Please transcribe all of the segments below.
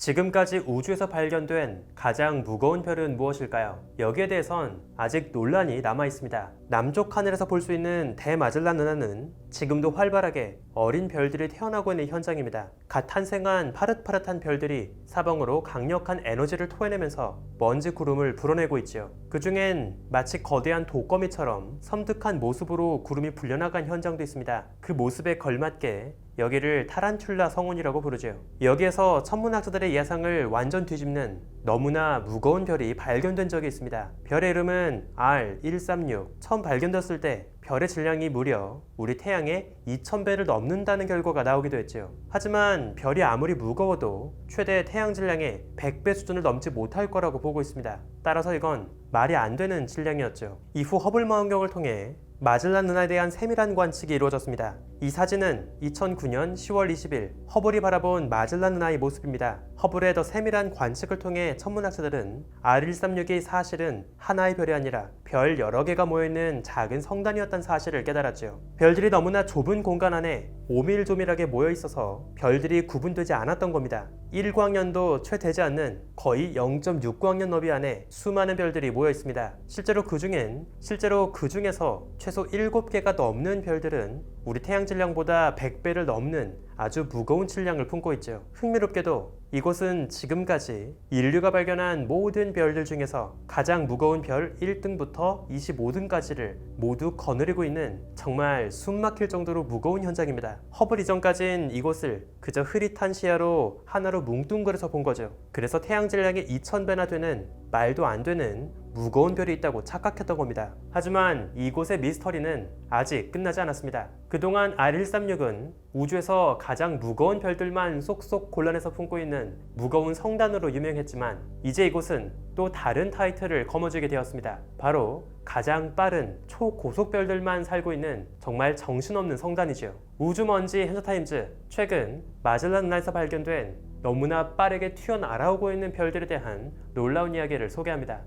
지금까지 우주에서 발견된 가장 무거운 별은 무엇일까요? 여기에 대해선 아직 논란이 남아 있습니다. 남쪽 하늘에서 볼 수 있는 대마젤란 은하는 지금도 활발하게 어린 별들이 태어나고 있는 현장입니다. 갓 탄생한 파릇파릇한 별들이 사방으로 강력한 에너지를 토해내면서 먼지 구름을 불어내고 있지요. 그 중엔 마치 거대한 독거미처럼 섬뜩한 모습으로 구름이 불려나간 현장도 있습니다. 그 모습에 걸맞게 여기를 타란툴라 성운이라고 부르죠. 여기에서 천문학자들의 예상을 완전 뒤집는 너무나 무거운 별이 발견된 적이 있습니다. 별의 이름은 R136. 처음 발견됐을 때 별의 질량이 무려 우리 태양의 2000배를 넘는다는 결과가 나오기도 했죠. 하지만 별이 아무리 무거워도 최대 태양 질량의 100배 수준을 넘지 못할 거라고 보고 있습니다. 따라서 이건 말이 안 되는 질량이었죠. 이후 허블 망원경을 통해 마젤란 은하에 대한 세밀한 관측이 이루어졌습니다. 이 사진은 2009년 10월 20일 허블이 바라본 마젤란 은하의 모습입니다. 허블의 더 세밀한 관측을 통해 천문학자들은 R136이 사실은 하나의 별이 아니라 별 여러 개가 모여있는 작은 성단이었다는 사실을 깨달았죠. 별들이 너무나 좁은 공간 안에 오밀조밀하게 모여있어서 별들이 구분되지 않았던 겁니다. 1광년도 채 되지 않는 거의 0.6광년 너비 안에 수많은 별들이 모여있습니다. 실제로 그 중에서 최소 7개가 넘는 별들은 우리 태양 질량보다 100배를 넘는 아주 무거운 질량을 품고 있죠. 흥미롭게도 이곳은 지금까지 인류가 발견한 모든 별들 중에서 가장 무거운 별 1등부터 25등까지를 모두 거느리고 있는 정말 숨막힐 정도로 무거운 현장입니다. 허블 이전까진 이곳을 그저 흐릿한 시야로 하나로 뭉뚱그려서 본 거죠. 그래서 태양 질량의 2000배나 되는 말도 안 되는 무거운 별이 있다고 착각했던 겁니다. 하지만 이곳의 미스터리는 아직 끝나지 않았습니다. 그동안 R136은 우주에서 가장 무거운 별들만 쏙쏙 골라내서 품고 있는 무거운 성단으로 유명했지만 이제 이곳은 또 다른 타이틀을 거머쥐게 되었습니다. 바로 가장 빠른 초고속 별들만 살고 있는 정말 정신없는 성단이죠. 우주먼지 현자타임즈, 최근 마젤란 은하에서 발견된 너무나 빠르게 튀어날아오고 있는 별들에 대한 놀라운 이야기를 소개합니다.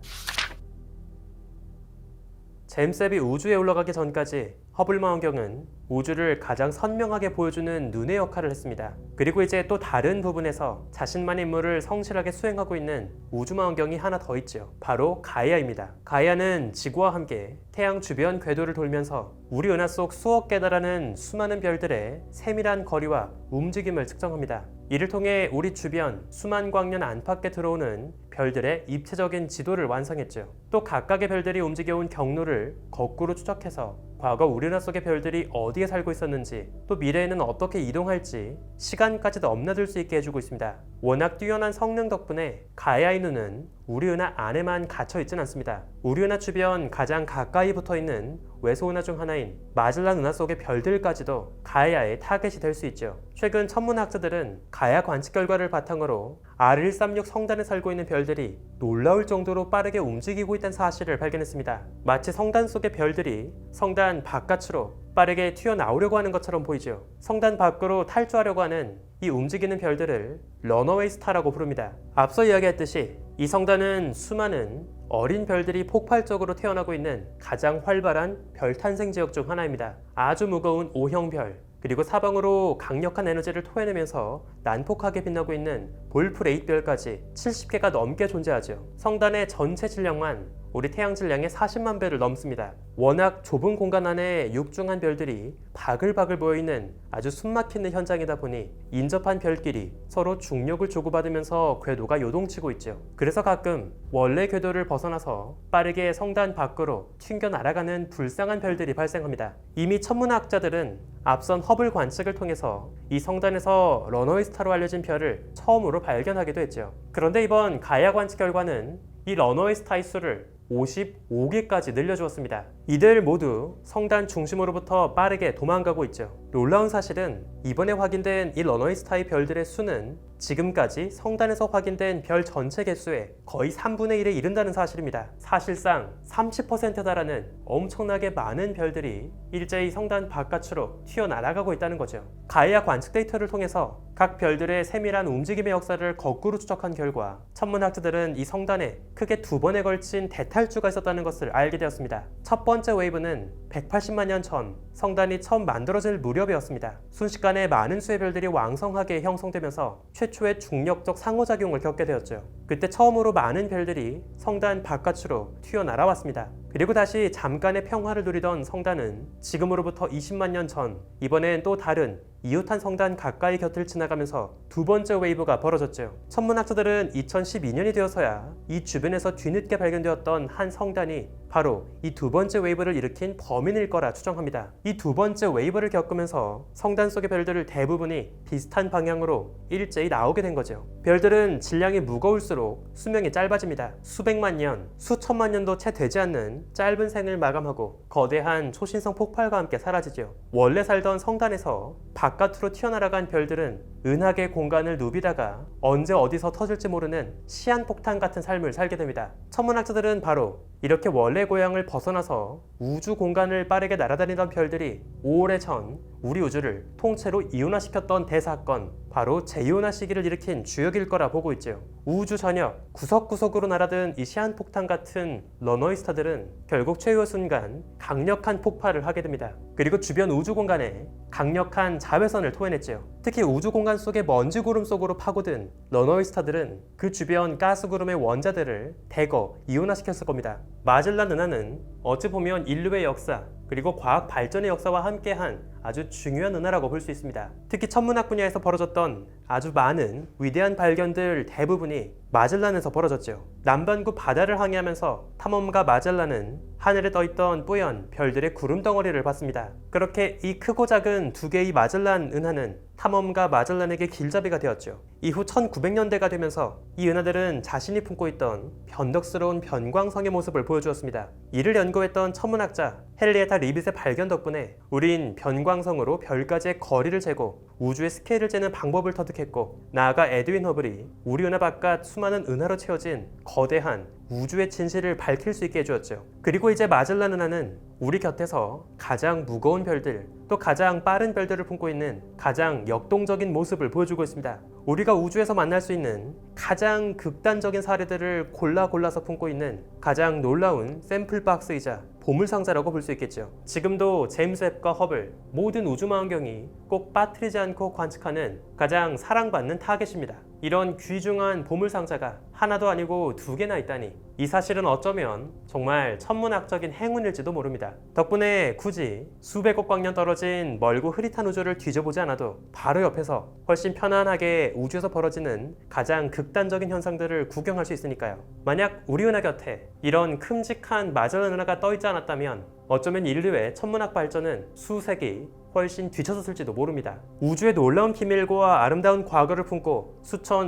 제임스 웹이 우주에 올라가기 전까지 허블 망원경은 우주를 가장 선명하게 보여주는 눈의 역할을 했습니다. 그리고 이제 또 다른 부분에서 자신만의 임무를 성실하게 수행하고 있는 우주 망원경이 하나 더 있죠. 바로 가이아입니다. 가이아는 지구와 함께 태양 주변 궤도를 돌면서 우리 은하 속 수억 개 달하는 수많은 별들의 세밀한 거리와 움직임을 측정합니다. 이를 통해 우리 주변 수만 광년 안팎에 들어오는 별들의 입체적인 지도를 완성했죠. 또 각각의 별들이 움직여온 경로를 거꾸로 추적해서 과거 우리 은하 속의 별들이 어디에 살고 있었는지, 또 미래에는 어떻게 이동할지 시간까지 넘나들 수 있게 해주고 있습니다. 워낙 뛰어난 성능 덕분에 가이아의 눈은 우리 은하 안에만 갇혀 있진 않습니다. 우리 은하 주변 가장 가까이 붙어 있는 외소 은하 중 하나인 마젤란 은하 속의 별들까지도 가이아의 타겟이 될 수 있죠. 최근 천문학자들은 가이아 관측 결과를 바탕으로 R136 성단에 살고 있는 별들이 놀라울 정도로 빠르게 움직이고 있다는 사실을 발견했습니다. 마치 성단 속의 별들이 성단 바깥으로 빠르게 튀어나오려고 하는 것처럼 보이죠. 성단 밖으로 탈주하려고 하는 이 움직이는 별들을 런어웨이 스타라고 부릅니다. 앞서 이야기했듯이 이 성단은 수많은 어린 별들이 폭발적으로 태어나고 있는 가장 활발한 별 탄생 지역 중 하나입니다. 아주 무거운 O형별, 그리고 사방으로 강력한 에너지를 토해내면서 난폭하게 빛나고 있는 볼프8별까지 70개가 넘게 존재하죠. 성단의 전체 질량만 우리 태양 질량의 40만 배를 넘습니다. 워낙 좁은 공간 안에 육중한 별들이 바글바글 모여있는 아주 숨막히는 현장이다 보니 인접한 별끼리 서로 중력을 주고받으면서 궤도가 요동치고 있죠. 그래서 가끔 원래 궤도를 벗어나서 빠르게 성단 밖으로 튕겨 날아가는 불쌍한 별들이 발생합니다. 이미 천문학자들은 앞선 허블 관측을 통해서 이 성단에서 런어웨이 스타로 알려진 별을 처음으로 발견하기도 했죠. 그런데 이번 가이아 관측 결과는 이 런어웨이 스타의 수를 55개까지 늘려주었습니다. 이들 모두 성단 중심으로부터 빠르게 도망가고 있죠. 놀라운 사실은 이번에 확인된 이 런어웨이 스타의 별들의 수는 지금까지 성단에서 확인된 별 전체 개수의 거의 3분의 1에 이른다는 사실입니다. 사실상 30%에 달하는 엄청나게 많은 별들이 일제히 성단 바깥으로 튀어날아가고 있다는 거죠. 가이아 관측 데이터를 통해서 각 별들의 세밀한 움직임의 역사를 거꾸로 추적한 결과 천문학자들은 이 성단에 크게 2번에 걸친 대탈주가 있었다는 것을 알게 되었습니다. 첫 번째 웨이브는 180만 년 전 성단이 처음 만들어질 무렵 무렵이었습니다. 순식간에 많은 수의 별들이 왕성하게 형성되면서 최초의 중력적 상호작용을 겪게 되었죠. 그때 처음으로 많은 별들이 성단 바깥으로 튀어날아왔습니다. 그리고 다시 잠깐의 평화를 누리던 성단은 지금으로부터 20만 년 전, 이번엔 또 다른 이웃한 성단 가까이 곁을 지나가면서 두 번째 웨이브가 벌어졌죠. 천문학자들은 2012년이 되어서야 이 주변에서 뒤늦게 발견되었던 한 성단이 바로 이 두 번째 웨이브를 일으킨 범인일 거라 추정합니다. 이 두 번째 웨이브를 겪으면서 성단 속의 별들 대부분이 비슷한 방향으로 일제히 나오게 된 거죠. 별들은 질량이 무거울수록 수명이 짧아집니다. 수백만 년, 수천만 년도 채 되지 않는 짧은 생을 마감하고 거대한 초신성 폭발과 함께 사라지죠. 원래 살던 성단에서 바깥으로 튀어나아간 별들은 은하계 공간을 누비다가 언제 어디서 터질지 모르는 시한폭탄 같은 삶을 살게 됩니다. 천문학자들은 바로 이렇게 원래 고향을 벗어나서 우주 공간을 빠르게 날아다니던 별들이 오래전 우리 우주를 통째로 이온화시켰던 대사건, 바로 재이온화 시기를 일으킨 주역일 거라 보고 있죠. 우주 전역 구석구석으로 날아든 이 시한폭탄 같은 러너웨이 스타들은 결국 최후의 순간 강력한 폭발을 하게 됩니다. 그리고 주변 우주 공간에 강력한 자외선을 토해냈죠. 특히 우주 공간 속의 먼지 구름 속으로 파고든 러너웨이 스타들은 그 주변 가스 구름의 원자들을 대거 이온화시켰을 겁니다. 마젤란 은하는 어찌 보면 인류의 역사, 그리고 과학 발전의 역사와 함께한 아주 중요한 은하라고 볼 수 있습니다. 특히 천문학 분야에서 벌어졌던 아주 많은 위대한 발견들 대부분이 마젤란에서 벌어졌죠. 남반구 바다를 항해하면서 탐험가 마젤란은 하늘에 떠있던 뿌연 별들의 구름 덩어리를 봤습니다. 그렇게 이 크고 작은 두 개의 마젤란 은하는 탐험가 마젤란에게 길잡이가 되었죠. 이후 1900년대가 되면서 이 은하들은 자신이 품고 있던 변덕스러운 변광성의 모습을 보여주었습니다. 이를 연구했던 천문학자 헨리에타 리빗의 발견 덕분에 우린 변광성으로 별까지의 거리를 재고 우주의 스케일을 재는 방법을 터득했고, 나아가 에드윈 허블이 우리 은하 바깥 수많은 은하로 채워진 거대한 우주의 진실을 밝힐 수 있게 해주었죠. 그리고 이제 마젤란 은하는 우리 곁에서 가장 무거운 별들, 또 가장 빠른 별들을 품고 있는 가장 역동적인 모습을 보여주고 있습니다. 우리가 우주에서 만날 수 있는 가장 극단적인 사례들을 골라서 품고 있는 가장 놀라운 샘플 박스이자 보물상자라고 볼 수 있겠죠. 지금도 제임스 웹과 허블, 모든 우주망원경이 꼭 빠뜨리지 않고 관측하는 가장 사랑받는 타겟입니다. 이런 귀중한 보물상자가 하나도 아니고 두 개나 있다니, 이 사실은 어쩌면 정말 천문학적인 행운일지도 모릅니다. 덕분에 굳이 수백억 광년 떨어진 멀고 흐릿한 우주를 뒤져보지 않아도 바로 옆에서 훨씬 편안하게 우주에서 벌어지는 가장 극단적인 현상들을 구경할 수 있으니까요. 만약 우리 은하 곁에 이런 큼직한 마젤란 은하가 떠있지 않았다면 어쩌면 인류의 천문학 발전은 수세기 훨씬 뒤쳐졌을지도 모릅니다. 우주의 놀라운 비밀과 아름다운 과거를 품고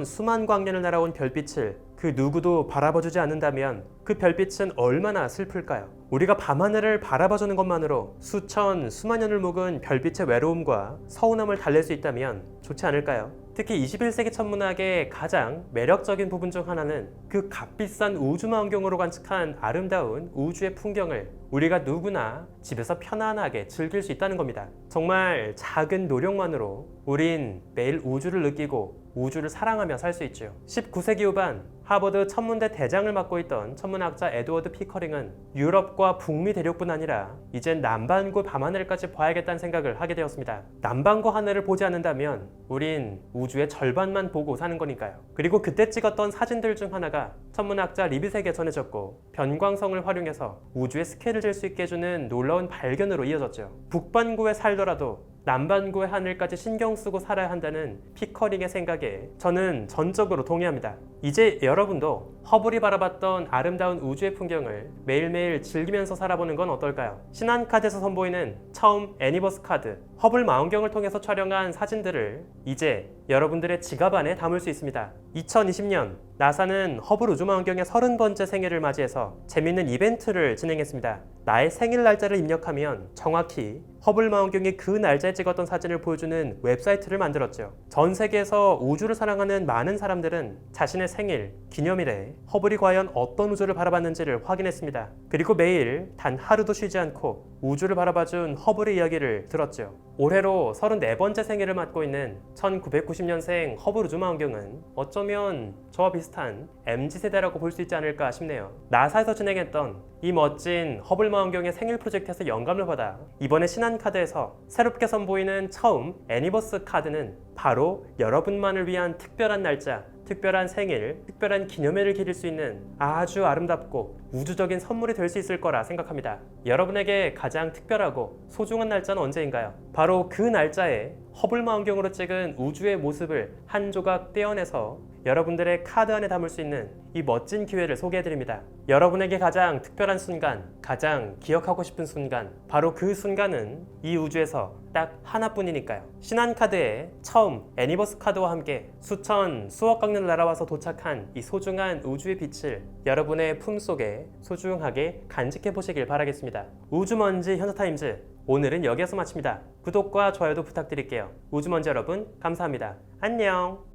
수만 광년을 날아온 별빛을 그 누구도 바라봐주지 않는다면 그 별빛은 얼마나 슬플까요? 우리가 밤하늘을 바라봐주는 것만으로 수만 년을 묵은 별빛의 외로움과 서운함을 달랠 수 있다면 좋지 않을까요? 특히 21세기 천문학의 가장 매력적인 부분 중 하나는 그 값비싼 우주망원경으로 관측한 아름다운 우주의 풍경을 우리가 누구나 집에서 편안하게 즐길 수 있다는 겁니다. 정말 작은 노력만으로 우린 매일 우주를 느끼고 우주를 사랑하며 살 수 있죠. 19세기 후반 하버드 천문대 대장을 맡고 있던 천문학자 에드워드 피커링은 유럽과 북미 대륙뿐 아니라 이젠 남반구 밤하늘까지 봐야겠다는 생각을 하게 되었습니다. 남반구 하늘을 보지 않는다면 우린 우주의 절반만 보고 사는 거니까요. 그리고 그때 찍었던 사진들 중 하나가 천문학자 리빗에게 전해졌고, 변광성을 활용해서 우주의 스케일을 잴 수 있게 해주는 놀라운 발견으로 이어졌죠. 북반구에 살더라도 남반구의 하늘까지 신경 쓰고 살아야 한다는 피커링의 생각에 저는 전적으로 동의합니다. 이제 여러분도 허블이 바라봤던 아름다운 우주의 풍경을 매일매일 즐기면서 살아보는 건 어떨까요? 신한카드에서 선보이는 처음 애니버스 카드, 허블 망원경을 통해서 촬영한 사진들을 이제 여러분들의 지갑 안에 담을 수 있습니다. 2020년 나사는 허블 우주망원경의 30번째 생일을 맞이해서 재밌는 이벤트를 진행했습니다. 나의 생일 날짜를 입력하면 정확히 허블 망원경이 그 날짜에 찍었던 사진을 보여주는 웹사이트를 만들었죠. 전 세계에서 우주를 사랑하는 많은 사람들은 자신의 생일, 기념일에 동안에 허블이 과연 어떤 우주를 바라봤는지를 확인했습니다. 그리고 매일 단 하루도 쉬지 않고 우주를 바라봐준 허블의 이야기를 들었죠. 올해로 34번째 생일을 맞고 있는 1990년생 허블 우주망원경은 어쩌면 저와 비슷한 MZ세대라고 볼 수 있지 않을까 싶네요. 나사에서 진행했던 이 멋진 허블 망원경의 생일 프로젝트에서 영감을 받아 이번에 신한카드에서 새롭게 선보이는 처음 애니버스 카드는 바로 여러분만을 위한 특별한 날짜, 특별한 생일, 특별한 기념일을 기릴 수 있는 아주 아름답고 우주적인 선물이 될 수 있을 거라 생각합니다. 여러분에게 가장 특별하고 소중한 날짜는 언제인가요? 바로 그 날짜에 허블 망원경으로 찍은 우주의 모습을 한 조각 떼어내서 여러분들의 카드 안에 담을 수 있는 이 멋진 기회를 소개해드립니다. 여러분에게 가장 특별한 순간, 가장 기억하고 싶은 순간, 바로 그 순간은 이 우주에서 딱 하나뿐이니까요. 신한카드의 처음 애니버스 카드와 함께 수천, 수억 광년 날아와서 도착한 이 소중한 우주의 빛을 여러분의 품속에 소중하게 간직해 보시길 바라겠습니다. 우주먼지 현서타임즈, 오늘은 여기에서 마칩니다. 구독과 좋아요도 부탁드릴게요. 우주먼지 여러분, 감사합니다. 안녕.